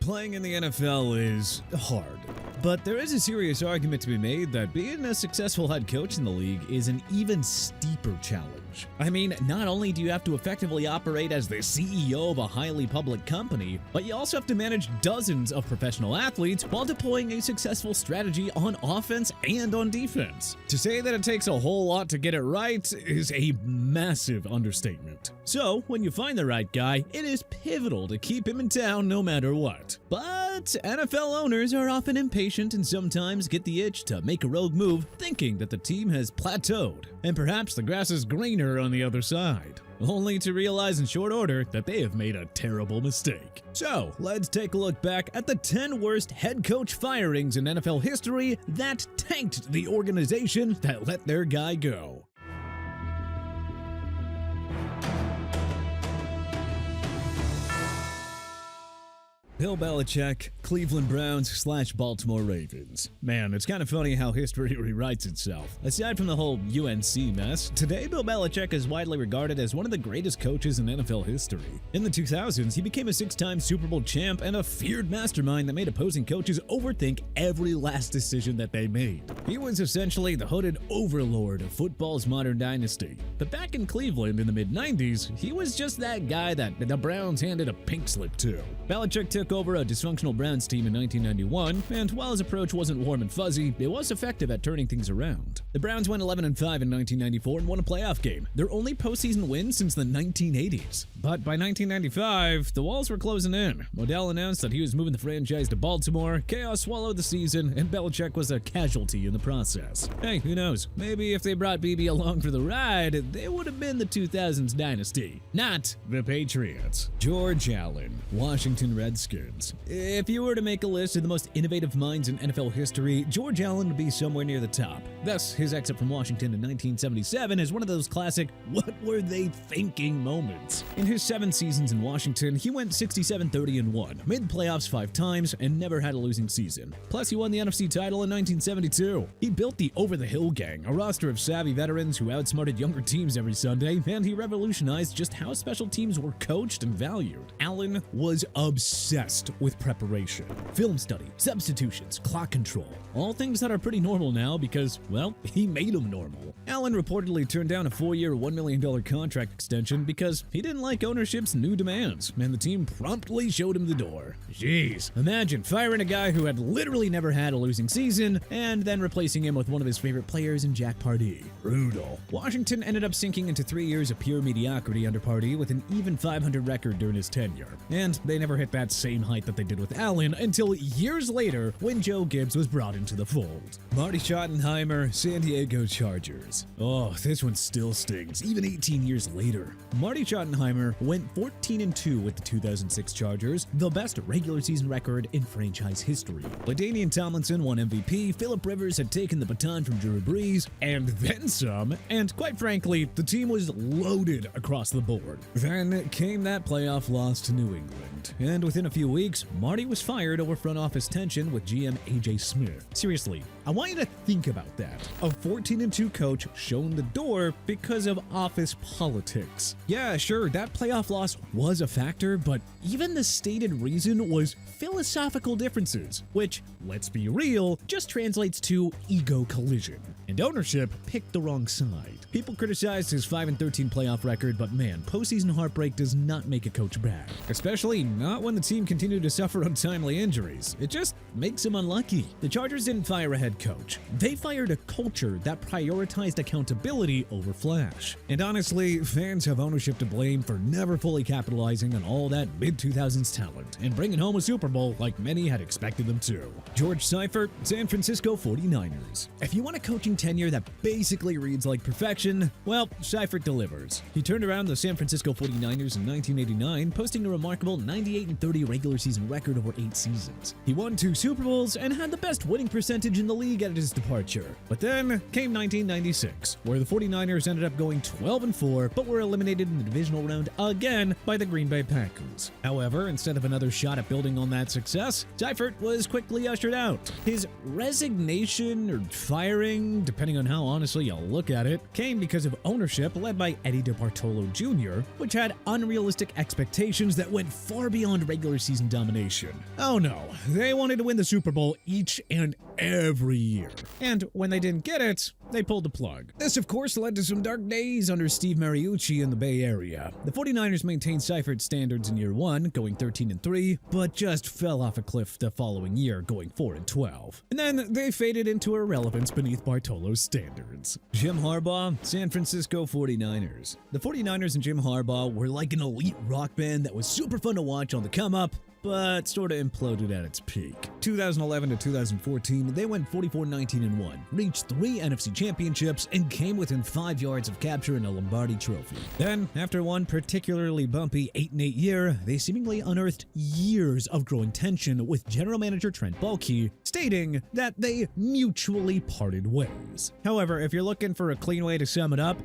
Playing in the NFL is hard, but there is a serious argument to be made that being a successful head coach in the league is an even steeper challenge. I mean, not only do you have to effectively operate as the CEO of a highly public company, but you also have to manage dozens of professional athletes while deploying a successful strategy on offense and on defense. To say that it takes a whole lot to get it right is a massive understatement. So, when you find the right guy, it is pivotal to keep him in town no matter what. But NFL owners are often impatient and sometimes get the itch to make a rogue move, thinking that the team has plateaued, and perhaps the grass is greener on the other side, only to realize in short order that they have made a terrible mistake. So, let's take a look back at the 10 worst head coach firings in NFL history that tanked the organization that let their guy go. Bill Belichick, Cleveland Browns / Baltimore Ravens. Man, it's kind of funny how history rewrites itself. Aside from the whole UNC mess, today Bill Belichick is widely regarded as one of the greatest coaches in NFL history. In the 2000s, he became a 6-time Super Bowl champ and a feared mastermind that made opposing coaches overthink every last decision that they made. He was essentially the hooded overlord of football's modern dynasty. But back in Cleveland in the mid-90s, he was just that guy that the Browns handed a pink slip to. Belichick took over a dysfunctional Browns team in 1991, and while his approach wasn't warm and fuzzy, it was effective at turning things around. The Browns went 11-5 in 1994 and won a playoff game, their only postseason win since the 1980s. But by 1995, the walls were closing in. Modell announced that he was moving the franchise to Baltimore, chaos swallowed the season, and Belichick was a casualty in the process. Hey, who knows? Maybe if they brought BB along for the ride, they would have been the 2000s dynasty, not the Patriots. George Allen, Washington Redskins. If you were to make a list of the most innovative minds in NFL history, George Allen would be somewhere near the top. Thus, his exit from Washington in 1977 is one of those classic "what were they thinking" moments. In his 7 seasons in Washington, he went 67-30-1, made the playoffs 5 times, and never had a losing season. Plus, he won the NFC title in 1972. He built the Over-the-Hill Gang, a roster of savvy veterans who outsmarted younger teams every Sunday, and he revolutionized just how special teams were coached and valued. Allen was obsessed with preparation, film study, substitutions, clock control, all things that are pretty normal now because, well, he made them normal. Allen reportedly turned down a 4-year, $1 million contract extension because he didn't like ownership's new demands, and the team promptly showed him the door. Jeez, imagine firing a guy who had literally never had a losing season and then replacing him with one of his favorite players in Jack Pardee. Brutal. Washington ended up sinking into 3 years of pure mediocrity under Pardee with an even 500 record during his tenure, and they never hit that same height that they did with Allen until years later when Joe Gibbs was brought into the fold. Marty Schottenheimer, San Diego Chargers. Oh, this one still stings, even 18 years later. Marty Schottenheimer went 14-2 with the 2006 Chargers, the best regular season record in franchise history. LaDainian Tomlinson won MVP, Philip Rivers had taken the baton from Drew Brees, and then some, and quite frankly, the team was loaded across the board. Then came that playoff loss to New England, and within a few weeks, Marty was fired over front office tension with GM AJ Smith. Seriously, I want you to think about that. A 14-2 coach shown the door because of office politics. Yeah, sure, that playoff loss was a factor, but even the stated reason was philosophical differences, which, let's be real, just translates to ego collision. And ownership picked the wrong side. People criticized his 5-13 playoff record, but man, postseason heartbreak does not make a coach bad. Especially not when the team continued to suffer untimely injuries. It just makes him unlucky. The Chargers didn't fire a head coach. They fired a culture that prioritized accountability over flash. And honestly, fans have ownership to blame for never fully capitalizing on all that mid-2000s talent and bringing home a Super Bowl like many had expected them to. George Seifert, San Francisco 49ers. If you want a coaching tenure that basically reads like perfection, well, Seifert delivers. He turned around the San Francisco 49ers in 1989, posting a remarkable 98-30 regular season record over 8 seasons. He won 2 Super Bowls and had the best winning percentage in the league at his departure. But then came 1996, where the 49ers ended up going 12-4, but were eliminated in the divisional round again by the Green Bay Packers. However, instead of another shot at building on that success, Seifert was quickly ushered out. His resignation or firing, depending on how honestly you look at it, came because of ownership led by Eddie DeBartolo Jr., which had unrealistic expectations that went far beyond regular season season domination. Oh no, they wanted to win the Super Bowl each and every year. And when they didn't get it, they pulled the plug. This, of course, led to some dark days under Steve Mariucci in the Bay Area. The 49ers maintained Seifert standards in year 1, going 13-3, but just fell off a cliff the following year, going 4-12. And then they faded into irrelevance beneath Bartolo's standards. Jim Harbaugh, San Francisco 49ers. The 49ers and Jim Harbaugh were like an elite rock band that was super fun to watch on the come-up, but sort of imploded at its peak. 2011 to 2014, they went 44-19-1, reached 3 NFC championships, and came within 5 yards of capturing a Lombardi trophy. Then, after one particularly bumpy 8-8 year, they seemingly unearthed years of growing tension with general manager Trent Baalke, stating that they mutually parted ways. However, if you're looking for a clean way to sum it up,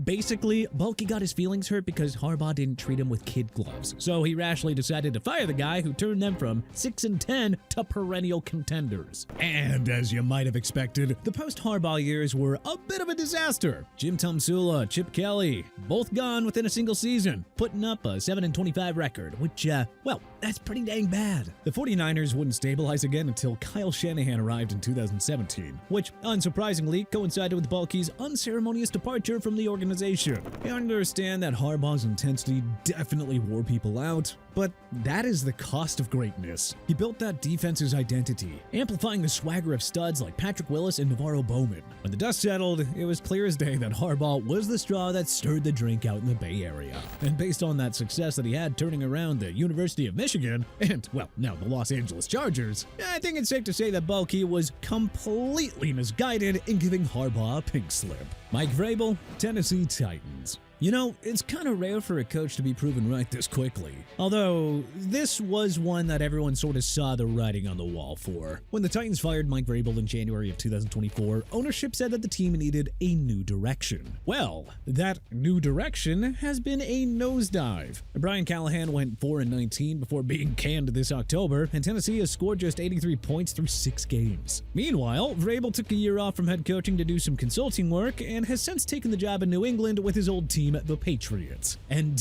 basically, Baalke got his feelings hurt because Harbaugh didn't treat him with kid gloves, so he rashly decided to fire the guy who turned them from 6-10 to perennial contenders. And as you might have expected, the post-Harbaugh years were a bit of a disaster. Jim Tomsula, Chip Kelly, both gone within a single season, putting up a 7-25 record, which, well, that's pretty dang bad. The 49ers wouldn't stabilize again until Kyle Shanahan arrived in 2017, which, unsurprisingly, coincided with Baalke's unceremonious departure from the organization. I understand that Harbaugh's intensity definitely wore people out, but that is the cost of greatness. He built that defense's identity, amplifying the swagger of studs like Patrick Willis and Navarro Bowman. When the dust settled, it was clear as day that Harbaugh was the straw that stirred the drink out in the Bay Area. And based on that success that he had turning around the University of Michigan, and, well, now the Los Angeles Chargers, I think it's safe to say that Baalke was completely misguided in giving Harbaugh a pink slip. Mike Vrabel, Tennessee Titans. You know, it's kind of rare for a coach to be proven right this quickly. Although, this was one that everyone sort of saw the writing on the wall for. When the Titans fired Mike Vrabel in January of 2024, ownership said that the team needed a new direction. Well, that new direction has been a nosedive. Brian Callahan went 4-19 before being canned this October, and Tennessee has scored just 83 points through 6 games. Meanwhile, Vrabel took a year off from head coaching to do some consulting work, and has since taken the job in New England with his old team, the Patriots. And,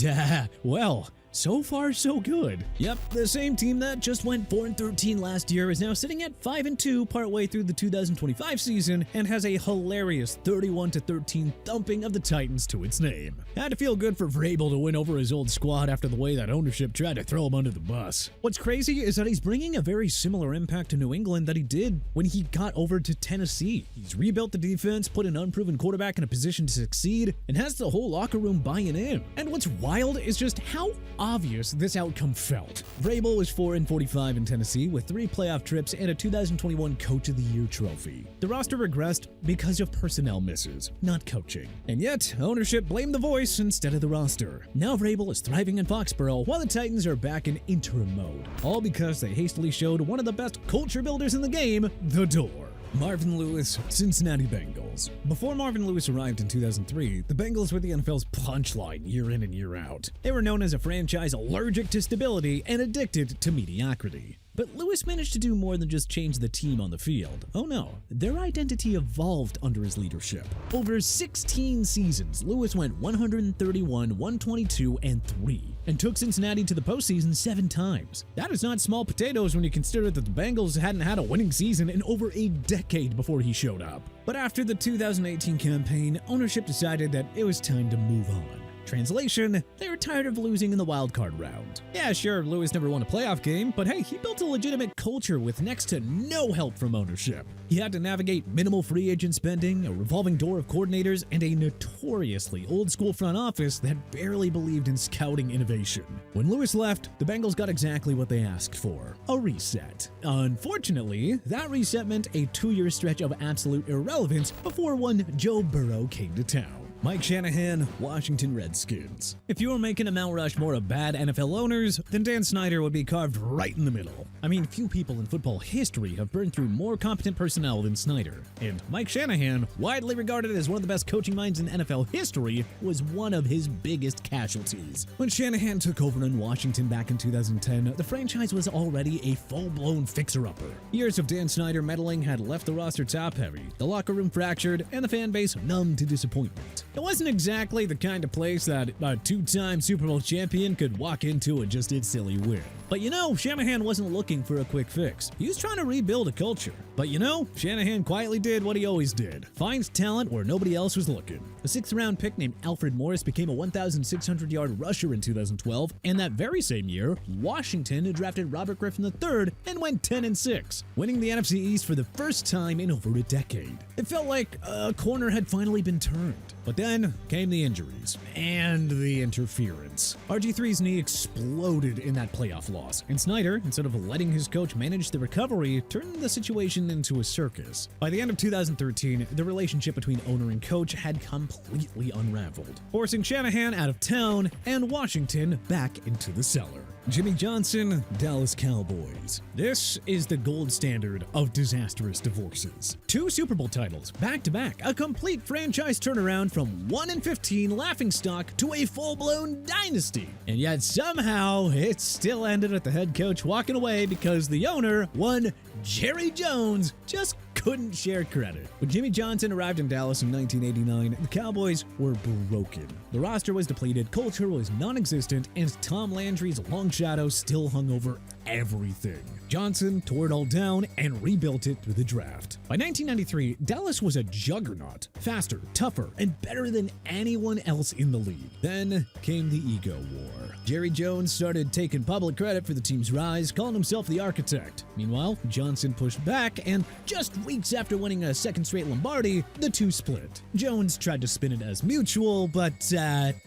well, so far, so good. Yep, the same team that just went 4-13 last year is now sitting at 5-2 partway through the 2025 season and has a hilarious 31-13 thumping of the Titans to its name. Had to feel good for Vrabel to win over his old squad after the way that ownership tried to throw him under the bus. What's crazy is that he's bringing a very similar impact to New England that he did when he got over to Tennessee. He's rebuilt the defense, put an unproven quarterback in a position to succeed, and has the whole locker room buying in. And what's wild is just how obvious this outcome felt. Vrabel was 4-45 in Tennessee with 3 playoff trips and a 2021 Coach of the Year trophy. The roster regressed because of personnel misses, not coaching. And yet, ownership blamed the voice instead of the roster. Now Vrabel is thriving in Foxborough while the Titans are back in interim mode. All because they hastily showed one of the best culture builders in the game, the door. Marvin Lewis, Cincinnati Bengals. Before Marvin Lewis arrived in 2003, the Bengals were the NFL's punchline year in and year out. They were known as a franchise allergic to stability and addicted to mediocrity. But Lewis managed to do more than just change the team on the field. Oh no, their identity evolved under his leadership. Over 16 seasons, Lewis went 131, 122, and 3, and took Cincinnati to the postseason 7 times. That is not small potatoes when you consider that the Bengals hadn't had a winning season in over a decade before he showed up. But after the 2018 campaign, ownership decided that it was time to move on. Translation, they were tired of losing in the wildcard round. Yeah, sure, Lewis never won a playoff game, but hey, he built a legitimate culture with next to no help from ownership. He had to navigate minimal free agent spending, a revolving door of coordinators, and a notoriously old-school front office that barely believed in scouting innovation. When Lewis left, the Bengals got exactly what they asked for, a reset. Unfortunately, that reset meant a 2-year stretch of absolute irrelevance before one Joe Burrow came to town. Mike Shanahan, Washington Redskins. If you were making a Mount Rushmore of bad NFL owners, then Dan Snyder would be carved right in the middle. I mean, few people in football history have burned through more competent personnel than Snyder. And Mike Shanahan, widely regarded as one of the best coaching minds in NFL history, was one of his biggest casualties. When Shanahan took over in Washington back in 2010, the franchise was already a full-blown fixer-upper. Years of Dan Snyder meddling had left the roster top-heavy, the locker room fractured, and the fan base numb to disappointment. It wasn't exactly the kind of place that a two-time Super Bowl champion could walk into and just did silly win. But Shanahan wasn't looking for a quick fix. He was trying to rebuild a culture. But Shanahan quietly did what he always did. Find talent where nobody else was looking. A 6th-round pick named Alfred Morris became a 1,600-yard rusher in 2012, and that very same year, Washington had drafted Robert Griffin III and went 10-6, winning the NFC East for the first time in over a decade. It felt like a corner had finally been turned. But then came the injuries and the interference. RG3's knee exploded in that playoff loss, and Snyder, instead of letting his coach manage the recovery, turned the situation into a circus. By the end of 2013, the relationship between owner and coach had completely unraveled, forcing Shanahan out of town and Washington back into the cellar. Jimmy Johnson, Dallas Cowboys. This is the gold standard of disastrous divorces. 2 Super Bowl titles, back-to-back, a complete franchise turnaround from 1-15 laughingstock to a full-blown dynasty. And yet somehow it still ended at the head coach walking away because the owner, one Jerry Jones, just couldn't share credit. When Jimmy Johnson arrived in Dallas in 1989, the Cowboys were broken. The roster was depleted, culture was non-existent, and Tom Landry's long shadow still hung over everything. Johnson tore it all down and rebuilt it through the draft. By 1993, Dallas was a juggernaut, faster, tougher, and better than anyone else in the league. Then came the ego war. Jerry Jones started taking public credit for the team's rise, calling himself the architect. Meanwhile, Johnson pushed back, and just weeks after winning a second straight Lombardi, the two split. Jones tried to spin it as mutual, but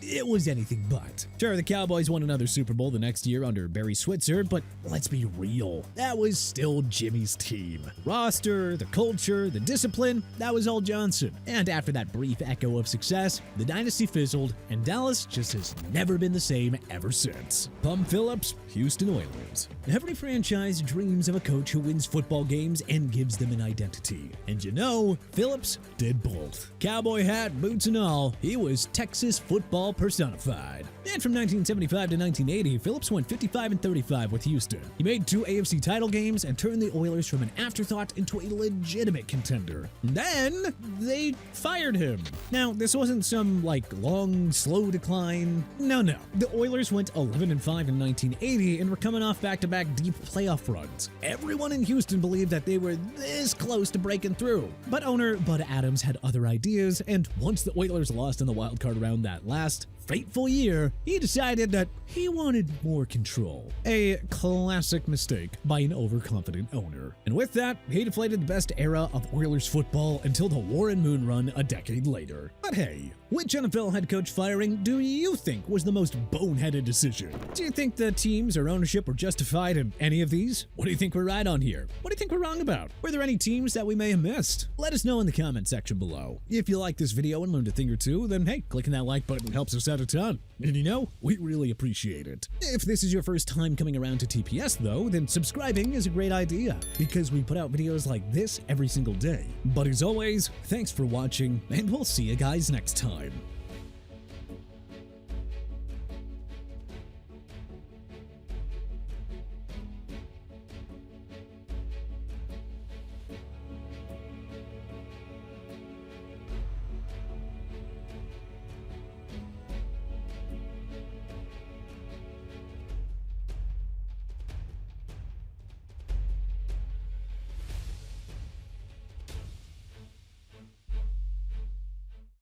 it was anything but. Sure, the Cowboys won another Super Bowl the next year under Barry Switzer, but let's be real, that was still Jimmy's team. Roster, the culture, the discipline, that was all Johnson. And after that brief echo of success, the dynasty fizzled, and Dallas just has never been the same ever since. Phillips, Houston Oilers. Every franchise dreams of a coach who wins football games and gives them an identity. And Phillips did both. Cowboy hat, boots and all, he was Texas football personified. And from 1975 to 1980, Phillips went 55-35 with Houston. He made 2 AFC title games and turned the Oilers from an afterthought into a legitimate contender. Then they fired him. Now, this wasn't some long, slow decline. No. The Oilers went 11-5 in 1980 and were coming off back-to-back deep playoff runs. Everyone in Houston believed that they were this close to breaking through. But owner Bud Adams had other ideas, and once the Oilers lost in the wildcard round that last fateful year, he decided that he wanted more control. A classic mistake by an overconfident owner. And with that, he deflated the best era of Oilers football until the Warren Moon run a decade later. But hey, which NFL head coach firing do you think was the most boneheaded decision? Do you think the teams or ownership were justified in any of these? What do you think we're right on here? What do you think we're wrong about? Were there any teams that we may have missed? Let us know in the comment section below. If you like this video and learned a thing or two, then hey, clicking that like button helps us out a ton. And we really appreciate it. If this is your first time coming around to TPS though, then subscribing is a great idea because we put out videos like this every single day. But as always, thanks for watching, and we'll see you guys next time.